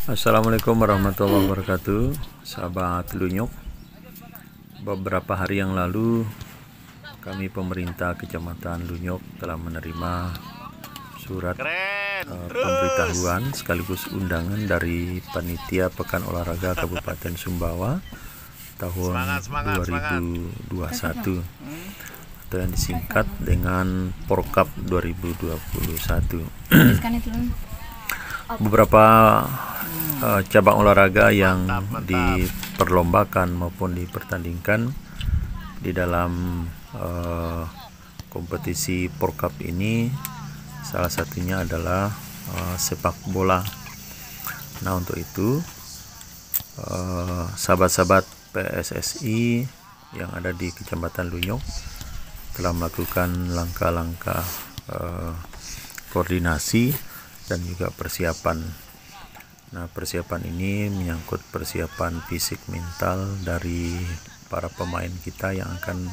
Assalamualaikum warahmatullahi wabarakatuh, sahabat Lunyuk. Beberapa hari yang lalu kami pemerintah Kecamatan Lunyuk telah menerima surat pemberitahuan sekaligus undangan dari Panitia Pekan Olahraga Kabupaten Sumbawa tahun 2021 atau yang disingkat dengan Porkap 2021. Beberapa cabang olahraga yang diperlombakan maupun dipertandingkan di dalam kompetisi Porkap ini, salah satunya adalah sepak bola. Nah, untuk itu sahabat-sahabat PSSI yang ada di Kecamatan Lunyuk telah melakukan langkah-langkah koordinasi dan juga persiapan. Nah, persiapan ini menyangkut persiapan fisik mental dari para pemain kita yang akan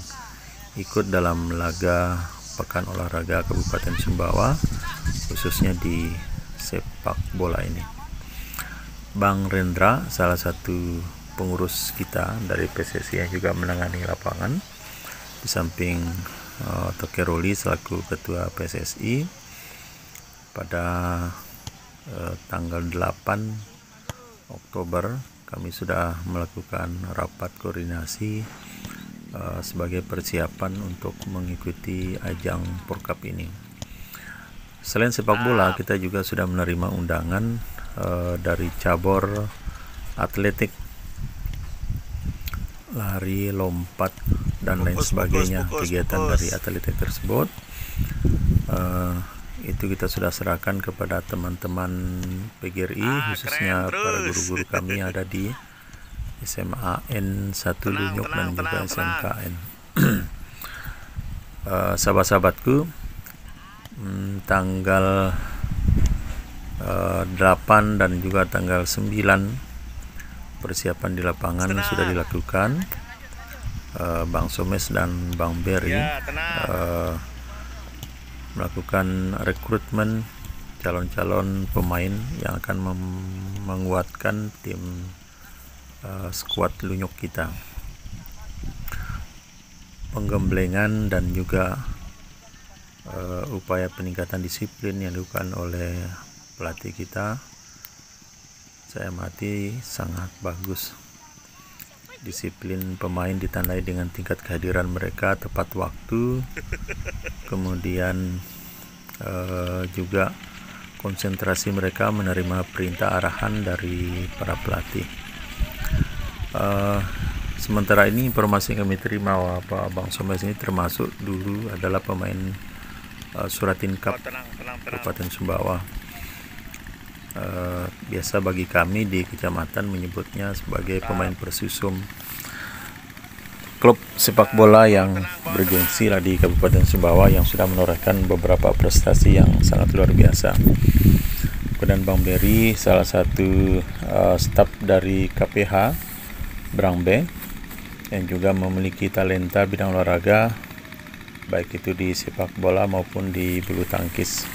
ikut dalam laga Pekan Olahraga Kabupaten Sumbawa, khususnya di sepak bola ini. Bang Rendra, salah satu pengurus kita dari PSSI yang juga menangani lapangan, di samping Tokeroli selaku ketua PSSI, pada tanggal 8 Oktober kami sudah melakukan rapat koordinasi sebagai persiapan untuk mengikuti ajang Porkap ini. Selain sepak bola, kita juga sudah menerima undangan dari cabur atletik, lari, lompat, dan lain sebagainya. Kegiatan dari atletik tersebut itu kita sudah serahkan kepada teman-teman PGRI, khususnya para guru-guru kami yang ada di SMA N1 Lunyuk dan juga SMKN. Sahabat-sahabatku, tanggal 8 dan juga tanggal 9 persiapan di lapangan sudah dilakukan. Bang Somes dan Bang Berry melakukan rekrutmen calon-calon pemain yang akan menguatkan tim skuad Lunyuk kita. Penggemblengan dan juga upaya peningkatan disiplin yang dilakukan oleh pelatih kita, saya amati sangat bagus. Disiplin pemain ditandai dengan tingkat kehadiran mereka tepat waktu, kemudian juga konsentrasi mereka menerima perintah arahan dari para pelatih. Sementara ini informasi yang kami terima bahwa Bang Somes ini termasuk dulu adalah pemain Suratin Cup Kabupaten Sumbawa. Biasa bagi kami di kecamatan menyebutnya sebagai pemain Persusum, klub sepak bola yang bergengsi lah di Kabupaten Sumbawa yang sudah menorehkan beberapa prestasi yang sangat luar biasa. Kemudian Bang Berry, salah satu staf dari KPH Brangbe, yang juga memiliki talenta bidang olahraga baik itu di sepak bola maupun di bulu tangkis.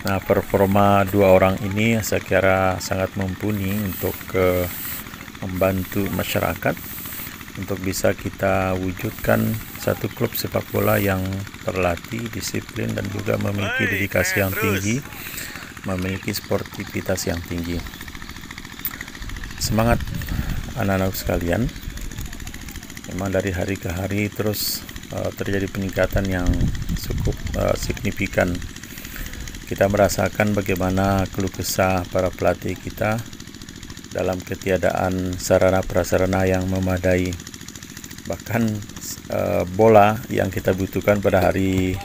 Nah, performa dua orang ini saya kira sangat mumpuni untuk membantu masyarakat untuk bisa kita wujudkan satu klub sepak bola yang terlatih, disiplin, dan juga memiliki dedikasi yang tinggi, memiliki sportivitas yang tinggi. Semangat anak-anak sekalian. Memang dari hari ke hari terus terjadi peningkatan yang cukup signifikan. Kita merasakan bagaimana keluh kesah para pelatih kita dalam ketiadaan sarana prasarana yang memadai. Bahkan bola yang kita butuhkan pada hari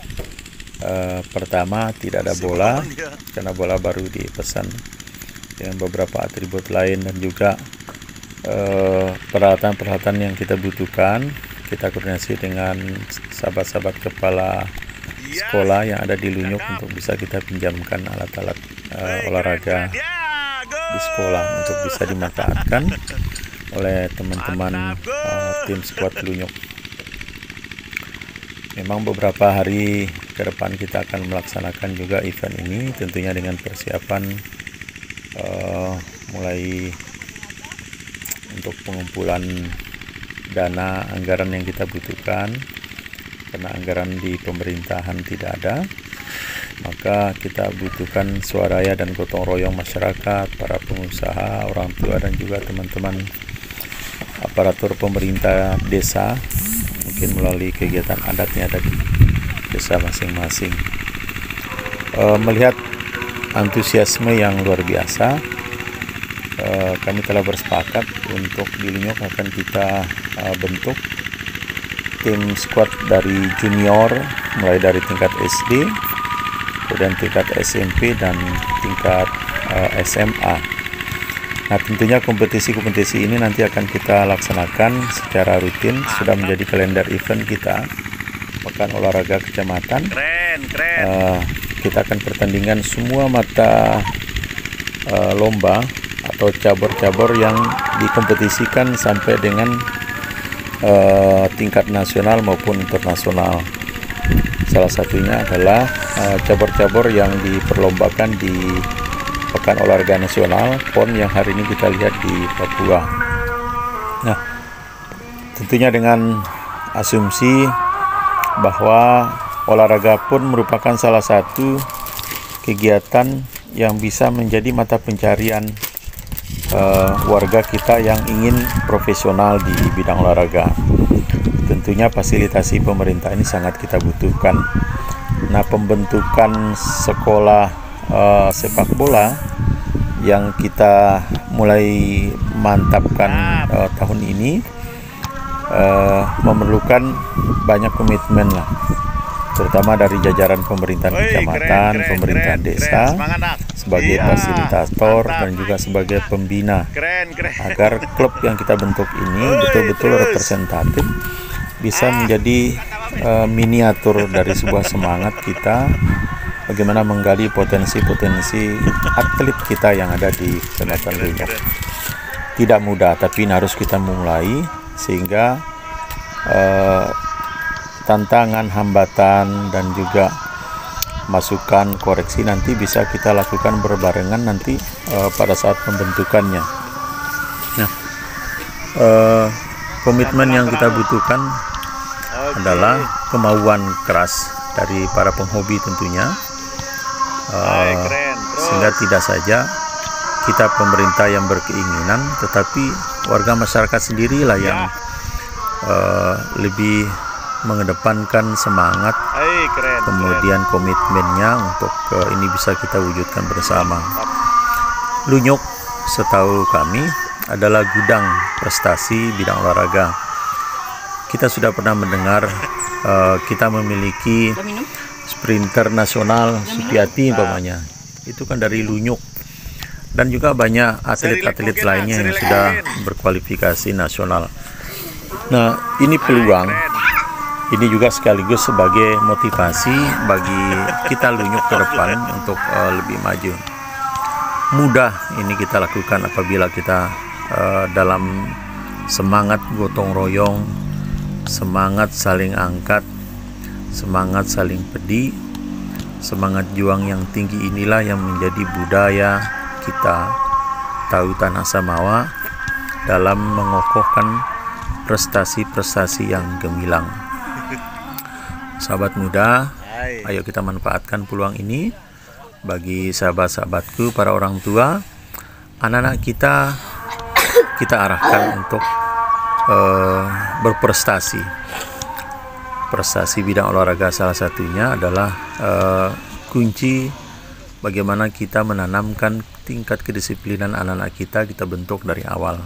pertama tidak ada bola, karena bola baru dipesan, dengan beberapa atribut lain, dan juga peralatan-peralatan yang kita butuhkan kita koordinasi dengan sahabat-sahabat kepala sekolah yang ada di Lunyuk untuk bisa kita pinjamkan alat-alat olahraga di sekolah untuk bisa dimanfaatkan oleh teman-teman tim skuad Lunyuk. Memang beberapa hari ke depan kita akan melaksanakan juga event ini, tentunya dengan persiapan mulai untuk pengumpulan dana anggaran yang kita butuhkan, karena anggaran di pemerintahan tidak ada, maka kita butuhkan swadaya dan gotong royong masyarakat, para pengusaha, orang tua, dan juga teman-teman aparatur pemerintah desa, mungkin melalui kegiatan adatnya ada di desa masing-masing. Melihat antusiasme yang luar biasa, kami telah bersepakat untuk di Lunyuk akan kita bentuk tim squad dari junior, mulai dari tingkat SD, kemudian tingkat SMP, dan tingkat SMA. Nah, tentunya kompetisi-kompetisi ini nanti akan kita laksanakan secara rutin, sudah menjadi kalender event kita, Pekan Olahraga Kecamatan. Kita akan pertandingan semua mata lomba atau cabur-cabur yang dikompetisikan sampai dengan tingkat nasional maupun internasional. Salah satunya adalah cabur-cabur yang diperlombakan di Pekan Olahraga Nasional PON yang hari ini kita lihat di Papua. Nah, tentunya dengan asumsi bahwa olahraga pun merupakan salah satu kegiatan yang bisa menjadi mata pencarian warga kita yang ingin profesional di bidang olahraga. Tentunya fasilitasi pemerintah ini sangat kita butuhkan. Nah, pembentukan sekolah sepak bola yang kita mulai mantapkan tahun ini memerlukan banyak komitmen lah, terutama dari jajaran pemerintahan kecamatan, pemerintahan desa, sebagai fasilitator dan juga sebagai pembina, agar klub yang kita bentuk ini betul-betul representatif, bisa menjadi miniatur dari sebuah semangat kita bagaimana menggali potensi-potensi atlet kita yang ada di Kecamatan Lunyuk. Tidak mudah, tapi harus kita mulai, sehingga tantangan, hambatan, dan juga masukan, koreksi nanti bisa kita lakukan berbarengan nanti pada saat pembentukannya. Nah, komitmen yang kita butuhkan adalah kemauan keras dari para penghobi tentunya, sehingga tidak saja kita pemerintah yang berkeinginan, tetapi warga masyarakat sendirilah yang lebih mengedepankan semangat, kemudian komitmennya untuk ini bisa kita wujudkan bersama. Lunyuk, setahu kami, adalah gudang prestasi bidang olahraga. Kita sudah pernah mendengar kita memiliki sprinter nasional Supiati umpamanya, itu kan dari Lunyuk, dan juga banyak atlet-atlet lainnya yang sudah berkualifikasi nasional. Nah, ini peluang, ini juga sekaligus sebagai motivasi bagi kita Lunyuk ke depan untuk lebih maju. Mudah ini kita lakukan apabila kita dalam semangat gotong royong, semangat saling angkat, semangat saling pedih, semangat juang yang tinggi inilah yang menjadi budaya kita Tautan Samawa dalam mengokohkan prestasi-prestasi yang gemilang. Sahabat muda, ayo kita manfaatkan peluang ini. Bagi sahabat-sahabatku, para orang tua, anak-anak kita arahkan untuk berprestasi. Prestasi bidang olahraga salah satunya adalah kunci bagaimana kita menanamkan tingkat kedisiplinan anak-anak kita bentuk dari awal.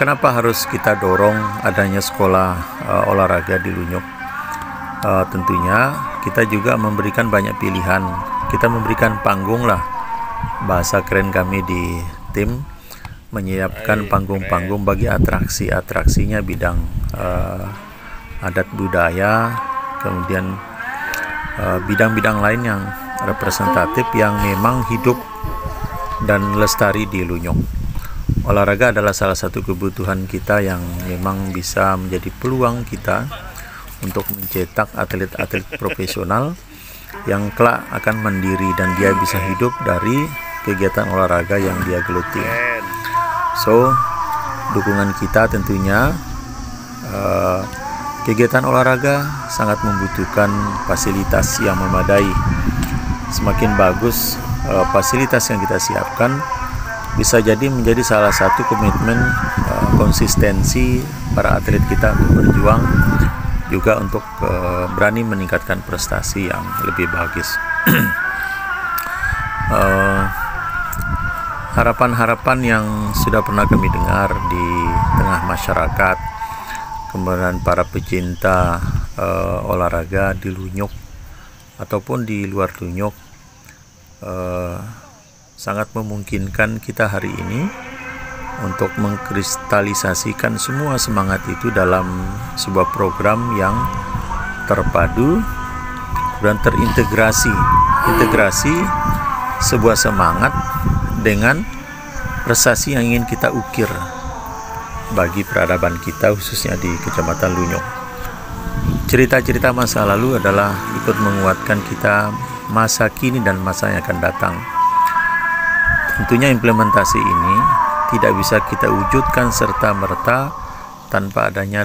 Kenapa harus kita dorong adanya sekolah olahraga di Lunyuk? Tentunya kita juga memberikan banyak pilihan. Kita memberikan panggung lah, bahasa keren kami di tim, menyiapkan panggung-panggung bagi atraksinya bidang adat budaya, kemudian bidang-bidang lain yang representatif yang memang hidup dan lestari di Lunyuk. Olahraga adalah salah satu kebutuhan kita yang memang bisa menjadi peluang kita untuk mencetak atlet-atlet profesional yang kelak akan mandiri dan dia bisa hidup dari kegiatan olahraga yang dia geluti. So, dukungan kita tentunya kegiatan olahraga sangat membutuhkan fasilitas yang memadai. Semakin bagus fasilitas yang kita siapkan, bisa jadi menjadi salah satu komitmen konsistensi para atlet kita untuk berjuang, juga untuk berani meningkatkan prestasi yang lebih bagus. Harapan-harapan yang sudah pernah kami dengar di tengah masyarakat, kemudian para pecinta olahraga di Lunyuk ataupun di luar Lunyuk, sangat memungkinkan kita hari ini untuk mengkristalisasikan semua semangat itu dalam sebuah program yang terpadu dan terintegrasi. Integrasi sebuah semangat dengan prestasi yang ingin kita ukir bagi peradaban kita, khususnya di Kecamatan Lunyuk. Cerita-cerita masa lalu adalah ikut menguatkan kita masa kini dan masa yang akan datang. Tentunya implementasi ini tidak bisa kita wujudkan serta-merta tanpa adanya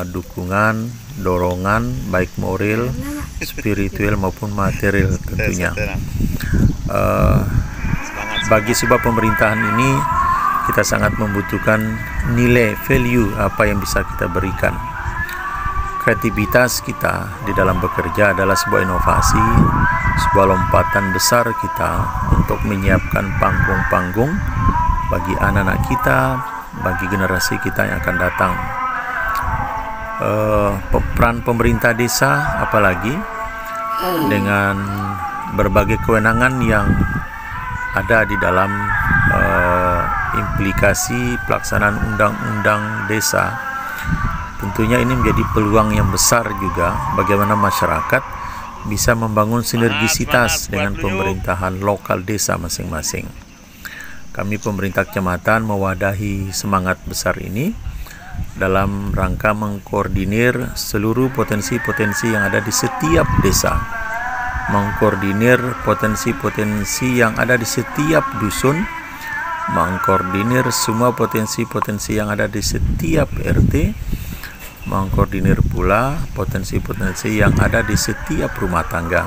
dukungan, dorongan, baik moral, spiritual maupun material tentunya. Bagi sebuah pemerintahan ini, kita sangat membutuhkan nilai value apa yang bisa kita berikan. Kreativitas kita di dalam bekerja adalah sebuah inovasi, sebuah lompatan besar kita untuk menyiapkan panggung-panggung bagi anak-anak kita, bagi generasi kita yang akan datang. Peran pemerintah desa apalagi dengan berbagai kewenangan yang ada di dalam implikasi pelaksanaan undang-undang desa, tentunya ini menjadi peluang yang besar juga bagaimana masyarakat bisa membangun sinergisitas dengan pemerintahan lokal desa masing-masing. Kami pemerintah kecamatan mewadahi semangat besar ini dalam rangka mengkoordinir seluruh potensi-potensi yang ada di setiap desa, mengkoordinir potensi-potensi yang ada di setiap dusun, mengkoordinir semua potensi-potensi yang ada di setiap RT, mengkoordinir pula potensi-potensi yang ada di setiap rumah tangga.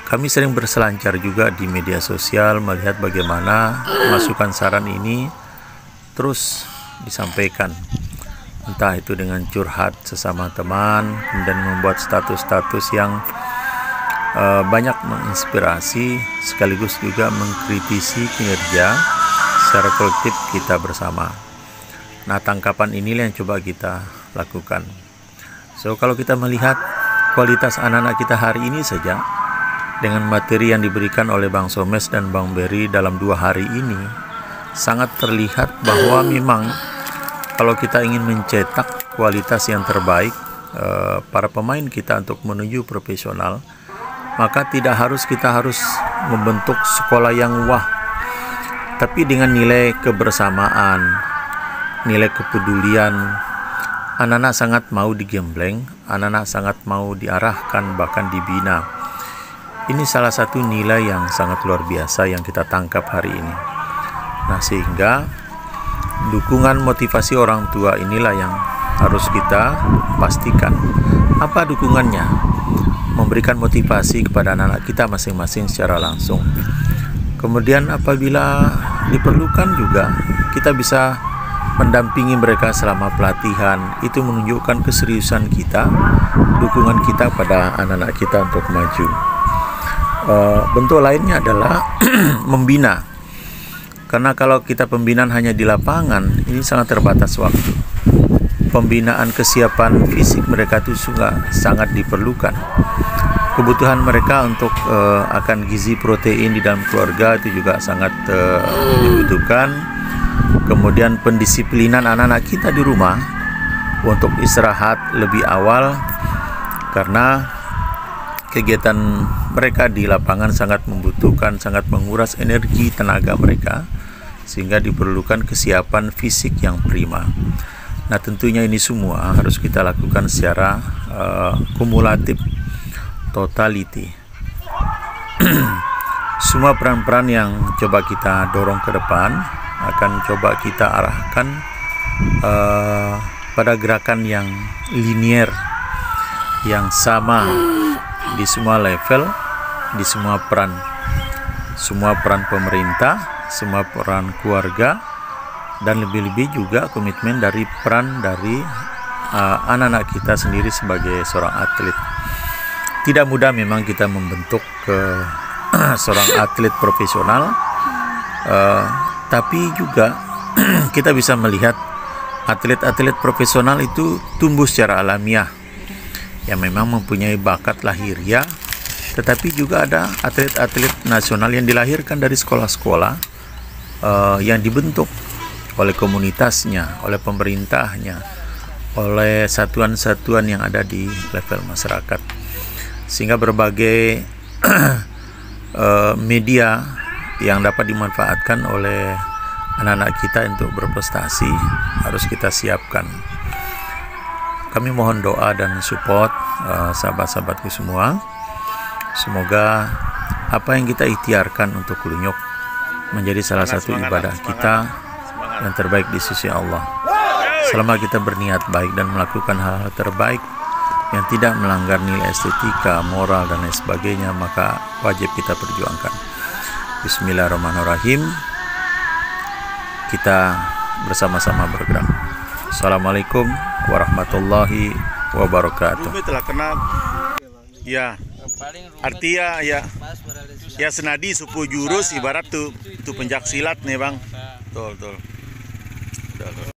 Kami sering berselancar juga di media sosial melihat bagaimana masukan saran ini terus disampaikan, entah itu dengan curhat sesama teman, kemudian membuat status-status yang banyak menginspirasi sekaligus juga mengkritisi kinerja secara kolektif kita bersama. Nah, tangkapan inilah yang coba kita lakukan. So, kalau kita melihat kualitas anak-anak kita hari ini saja, dengan materi yang diberikan oleh Bang Somes dan Bang Berry dalam 2 hari ini, sangat terlihat bahwa memang kalau kita ingin mencetak kualitas yang terbaik para pemain kita untuk menuju profesional, maka tidak harus kita harus membentuk sekolah yang wah, tapi dengan nilai kebersamaan, nilai kepedulian. Anak-anak sangat mau digembleng, anak-anak sangat mau diarahkan, bahkan dibina. Ini salah satu nilai yang sangat luar biasa yang kita tangkap hari ini. Nah, sehingga dukungan motivasi orang tua inilah yang harus kita pastikan. Apa dukungannya? Memberikan motivasi kepada anak-anak kita masing-masing secara langsung. Kemudian apabila diperlukan juga, kita bisa mendampingi mereka selama pelatihan. Itu menunjukkan keseriusan kita, dukungan kita pada anak-anak kita untuk maju. Bentuk lainnya adalah membina, karena kalau kita pembinaan hanya di lapangan, ini sangat terbatas waktu. Pembinaan kesiapan fisik mereka itu sangat diperlukan. Kebutuhan mereka untuk akan gizi protein di dalam keluarga itu juga sangat dibutuhkan. Kemudian pendisiplinan anak-anak kita di rumah untuk istirahat lebih awal, karena kegiatan mereka di lapangan sangat membutuhkan, sangat menguras energi tenaga mereka, sehingga diperlukan kesiapan fisik yang prima. Nah, tentunya ini semua harus kita lakukan secara kumulatif, totality. semua peran-peran yang coba kita dorong ke depan akan coba kita arahkan pada gerakan yang linier, yang sama di semua level, di semua peran pemerintah, semua peran keluarga, dan lebih-lebih juga komitmen dari peran dari anak-anak kita sendiri sebagai seorang atlet. Tidak mudah memang kita membentuk seorang atlet profesional, tapi juga kita bisa melihat atlet-atlet profesional itu tumbuh secara alamiah, yang memang mempunyai bakat lahiriah, tetapi juga ada atlet-atlet nasional yang dilahirkan dari sekolah-sekolah yang dibentuk oleh komunitasnya, oleh pemerintahnya, oleh satuan-satuan yang ada di level masyarakat. Sehingga berbagai media yang dapat dimanfaatkan oleh anak-anak kita untuk berprestasi harus kita siapkan. Kami mohon doa dan support sahabat-sahabatku semua. Semoga apa yang kita ikhtiarkan untuk Kulunyuk menjadi salah satu ibadah kita yang terbaik di sisi Allah. Selama kita berniat baik dan melakukan hal-hal terbaik yang tidak melanggar nilai estetika, moral, dan lain sebagainya, maka wajib kita perjuangkan. Bismillahirrahmanirrahim. Kita bersama-sama bergerak. Assalamualaikum warahmatullahi wabarakatuh. Telah kena, ya, artinya ya senadi 10 jurus ibarat tuh penjak silat nih bang. Betul.